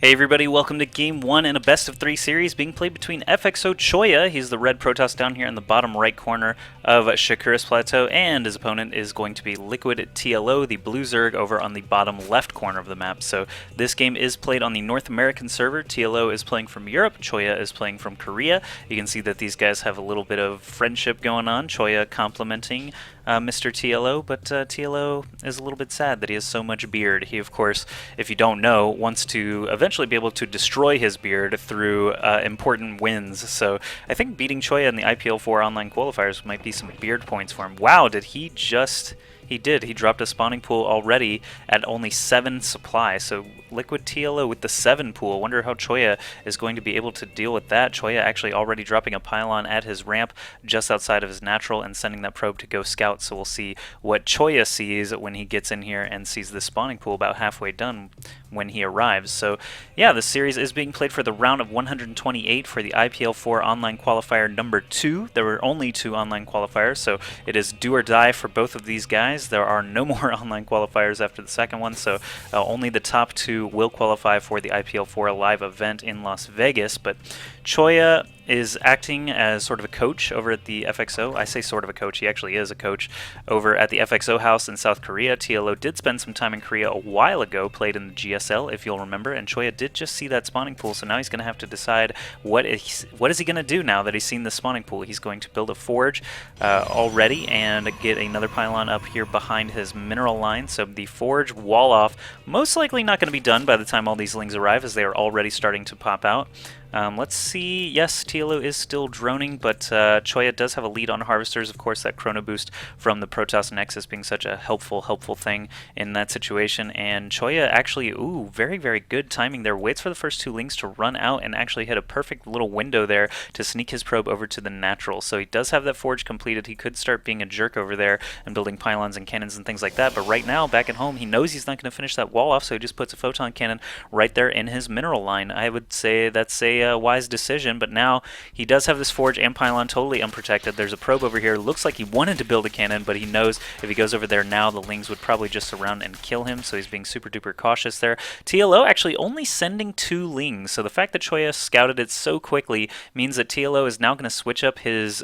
Hey everybody, welcome to Game 1 in a best of 3 series being played between FXO Choya, he's the red Protoss down here in the bottom right corner of Shakuris Plateau, and his opponent is going to be Liquid TLO, the blue Zerg, over on the bottom left corner of the map. So this game is played on the North American server. TLO is playing from Europe, Choya is playing from Korea. You can see that these guys have a little bit of friendship going on, Choya complimenting Mr. TLO, but TLO is a little bit sad that he has so much beard. He, of course, if you don't know, wants to eventually be able to destroy his beard through important wins. So I think beating Choya in the IPL4 online qualifiers might be some beard points for him. Wow, did he just... He did. He dropped a spawning pool already at only 7 supply. So Liquid TLO with the 7 pool. Wonder how Choya is going to be able to deal with that. Choya actually already dropping a pylon at his ramp just outside of his natural and sending that probe to go scout. So we'll see what Choya sees when he gets in here and sees the spawning pool about halfway done when he arrives. So yeah, this series is being played for the round of 128 for the IPL4 online qualifier number 2. There were only 2 online qualifiers, so it is do or die for both of these guys. There are no more online qualifiers after the second one, so only the top 2 will qualify for the IPL4 live event in Las Vegas. But Choya is acting as sort of a coach over at the FXO. I say sort of a coach, he actually is a coach over at the FXO house in South Korea. TLO did spend some time in Korea a while ago, played in the GSL if you'll remember, and Choya did just see that spawning pool, so now he's going to have to decide what is he going to do now that he's seen the spawning pool. He's going to build a forge already and get another pylon up here behind his mineral line, so the forge wall off most likely not going to be done by the time all these lings arrive, as they are already starting to pop out. Let's see, yes, TLO is still droning, but Choya does have a lead on harvesters. Of course, that chrono boost from the Protoss Nexus being such a helpful thing in that situation. And Choya actually, very good timing there. Waits for the first 2 lings to run out and actually hit a perfect little window there to sneak his probe over to the natural. So he does have that forge completed. He could start being a jerk over there and building pylons and cannons and things like that. But right now, back at home, he knows he's not going to finish that wall off, so he just puts a photon cannon right there in his mineral line. I would say that's a wise decision, but now he does have this forge and pylon totally unprotected. There's a probe over here. Looks like he wanted to build a cannon, but he knows if he goes over there now, the lings would probably just surround and kill him, so he's being super duper cautious there. TLO actually only sending 2 lings, so the fact that Choya scouted it so quickly means that TLO is now going to switch up his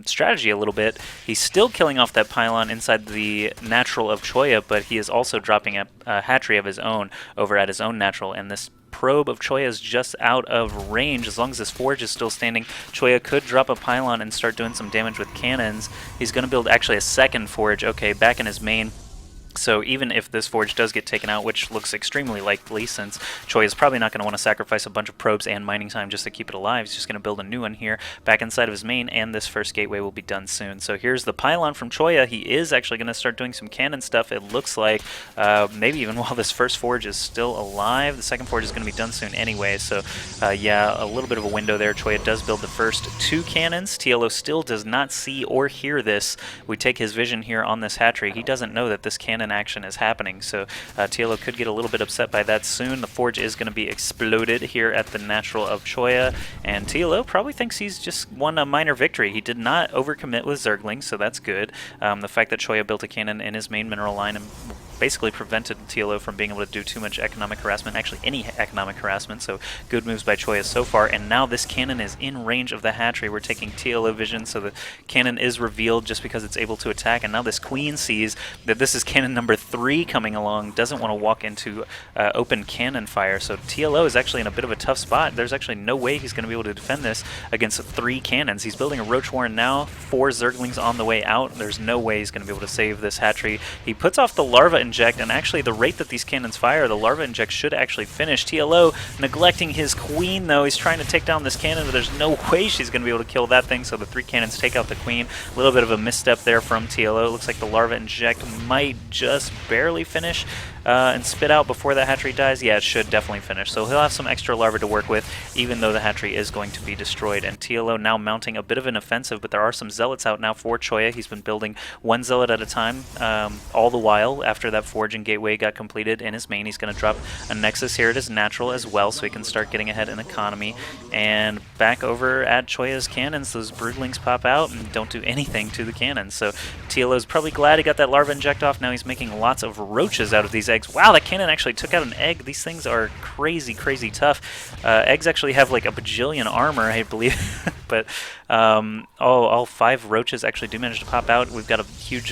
strategy a little bit. He's still killing off that pylon inside the natural of Choya, but he is also dropping a hatchery of his own over at his own natural, and this probe of Choya is just out of range. As long as this forge is still standing, Choya could drop a pylon and start doing some damage with cannons. He's going to build actually a second forge, okay, back in his main. So even if this forge does get taken out, which looks extremely likely since Choya is probably not going to want to sacrifice a bunch of probes and mining time just to keep it alive, he's just going to build a new one here back inside of his main, and this first gateway will be done soon. So here's the pylon from Choya. He is actually going to start doing some cannon stuff, it looks like, maybe even while this first forge is still alive. The second forge is going to be done soon anyway, so yeah, a little bit of a window there. Choya does build the first 2 cannons. TLO still does not see or hear this. We take his vision here on this hatchery. He doesn't know that this cannon action is happening, so TLO could get a little bit upset by that soon. The forge is going to be exploded here at the natural of Choya, and TLO probably thinks he's just won a minor victory. He did not overcommit with Zerglings, so that's good. The fact that Choya built a cannon in his main mineral line and basically prevented TLO from being able to do too much economic harassment, actually any economic harassment, so good moves by Choya so far. And now this cannon is in range of the hatchery. We're taking TLO vision, so the cannon is revealed just because it's able to attack, and now this queen sees that this is cannon number 3 coming along, doesn't want to walk into open cannon fire, so TLO is actually in a bit of a tough spot. There's actually no way he's going to be able to defend this against 3 cannons. He's building a Roach Warren now, 4 Zerglings on the way out. There's no way he's going to be able to save this hatchery. He puts off the larva inject, and actually the rate that these cannons fire, the larva inject should actually finish. TLO neglecting his queen though. He's trying to take down this cannon, but there's no way she's going to be able to kill that thing, so the 3 cannons take out the queen. A little bit of a misstep there from TLO. It looks like the larva inject might just barely finish and spit out before the hatchery dies. Yeah, it should definitely finish. So he'll have some extra larvae to work with, even though the hatchery is going to be destroyed. And TLO now mounting a bit of an offensive, but there are some zealots out now for Choya. He's been building 1 zealot at a time all the while after that that Forging Gateway got completed in his main. He's going to drop a Nexus here at his natural as well, so he can start getting ahead in economy. And back over at Choya's cannons, those Broodlings pop out and don't do anything to the cannons. So TLO's probably glad he got that larva inject off. Now he's making lots of roaches out of these eggs. Wow, that cannon actually took out an egg. These things are crazy, crazy tough. Eggs actually have like a bajillion armor, I believe. But all 5 roaches actually do manage to pop out. We've got a huge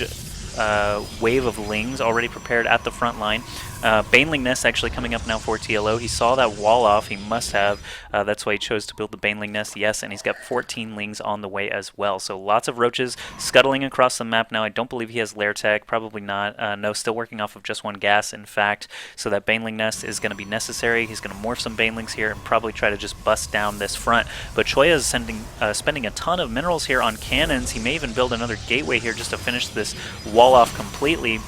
wave of lings already prepared at the front line. Baneling Nest actually coming up now for TLO. He saw that wall off. He must have. That's why he chose to build the Baneling Nest. Yes, and he's got 14 lings on the way as well. So lots of roaches scuttling across the map now. I don't believe he has lair tech. Probably not. No, still working off of just 1 gas, in fact. So that Baneling Nest is going to be necessary. He's going to morph some Banelings here and probably try to just bust down this front. But Choya is spending a ton of minerals here on cannons. He may even build another gateway here just to finish this wall off completely.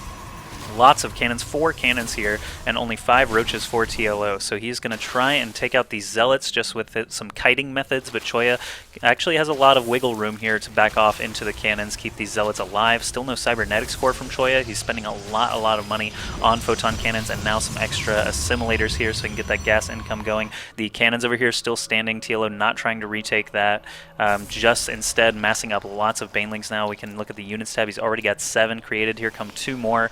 Lots of cannons, 4 cannons here, and only 5 roaches for TLO. So he's going to try and take out these zealots just with some kiting methods, but Choya actually has a lot of wiggle room here to back off into the cannons, keep these zealots alive. Still no cybernetics core from Choya. He's spending a lot of money on photon cannons and now some extra assimilators here so he can get that gas income going. The cannons over here still standing. TLO not trying to retake that, just instead massing up lots of banelings now. We can look at the units tab. He's already got 7 created. Here come 2 more.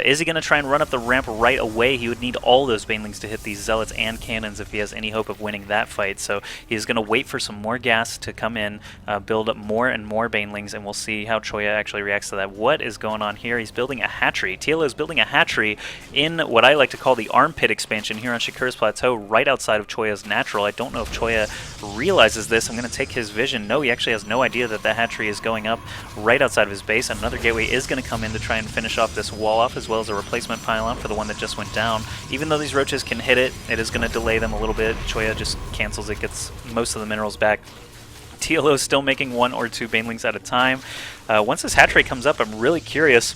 Is he going to try and run up the ramp right away? He would need all those banelings to hit these zealots and cannons if he has any hope of winning that fight. So he's going to wait for some more gas to come in, build up more and more banelings, and we'll see how Choya actually reacts to that. What is going on here? He's building a hatchery. TLO is building a hatchery in what I like to call the armpit expansion here on Shakura's Plateau, right outside of Choya's natural. I don't know if Choya realizes this. I'm going to take his vision. No, he actually has no idea that the hatchery is going up right outside of his base. Another gateway is going to come in to try and finish off this wall off, as well as a replacement pylon for the one that just went down. Even though these roaches can hit it, it is going to delay them a little bit. Choya just cancels it, gets most of the minerals back. TLO is still making 1 or 2 banelings at a time. Once this hatchery comes up, I'm really curious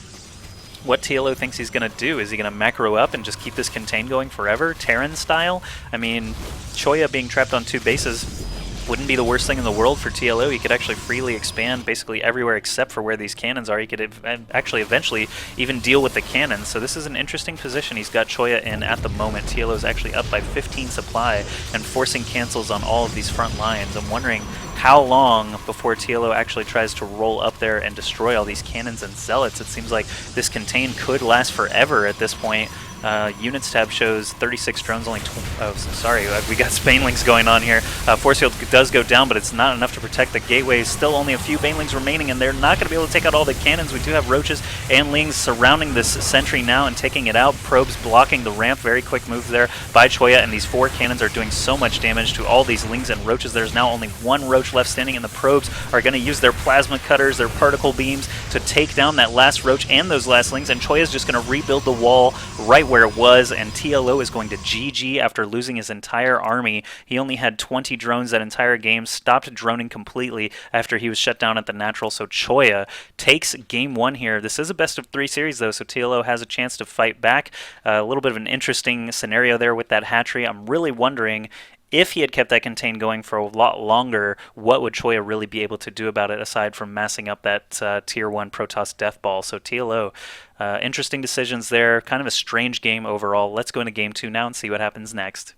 what TLO thinks he's going to do. Is he going to macro up and just keep this contain going forever, Terran style? I mean, Choya being trapped on 2 bases wouldn't be the worst thing in the world for TLO. He could actually freely expand basically everywhere except for where these cannons are. He could actually eventually even deal with the cannons. So this is an interesting position he's got Choya in at the moment. TLO is actually up by 15 supply and forcing cancels on all of these front lines. I'm wondering how long before TLO actually tries to roll up there and destroy all these cannons and zealots. It seems like this contain could last forever at this point. Units tab shows 36 drones, only sorry, we got banelings going on here. Force field does go down, but it's not enough to protect the gateway. Still only a few banelings remaining, and they're not going to be able to take out all the cannons. We do have roaches and lings surrounding this sentry now and taking it out. Probes blocking the ramp. Very quick move there by Choya, and these 4 cannons are doing so much damage to all these lings and roaches. There's now only 1 roach left standing, and the probes are going to use their plasma cutters, their particle beams, to take down that last roach and those last lings, and Choya is just going to rebuild the wall right where it was, and TLO is going to GG after losing his entire army. He only had 20 drones that entire game, stopped droning completely after he was shut down at the natural, so Choya takes game 1 here. This is a best of 3 series though, so TLO has a chance to fight back. A little bit of an interesting scenario there with that hatchery. I'm really wondering if he had kept that contain going for a lot longer, what would Choya really be able to do about it aside from massing up that Tier 1 Protoss Death Ball? So TLO, interesting decisions there. Kind of a strange game overall. Let's go into game 2 now and see what happens next.